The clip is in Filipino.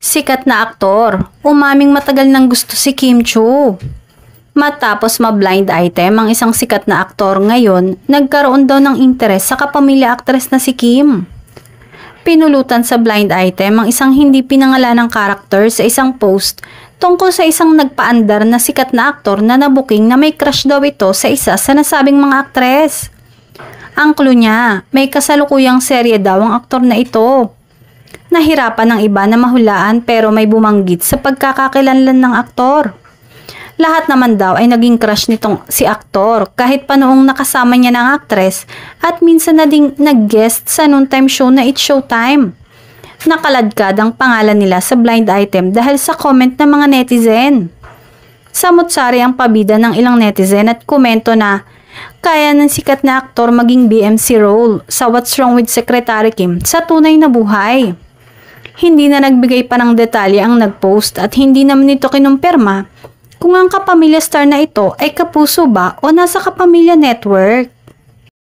Sikat na aktor, umaming matagal nang gusto si Kim Chu. Matapos ma-blind item ang isang sikat na aktor ngayon, nagkaroon daw ng interes sa kapamilya aktres na si Kim. Pinulutan sa blind item ang isang hindi pinangalanang karakter sa isang post tungkol sa isang nagpaandar na sikat na aktor na nabuking na may crush daw ito sa isa sa nasabing mga aktres. Ang clue niya, may kasalukuyang serye daw ang aktor na ito. Nahirapan ng iba na mahulaan pero may bumanggit sa pagkakakilanlan ng aktor. Lahat naman daw ay naging crush nitong si aktor kahit pa noong nakasama niya ng aktres at minsan na ding nag-guest sa noontime show na It's Showtime. Nakaladkad ang pangalan nila sa blind item dahil sa comment ng mga netizen. Samut-sari ang pabida ng ilang netizen at komento na kaya ng sikat na aktor maging BMC role sa What's Wrong with Secretary Kim sa tunay na buhay. Hindi na nagbigay pa ng detalye ang nag-post at hindi naman ito kinumpirma kung ang kapamilya star na ito ay kapuso ba o nasa kapamilya network.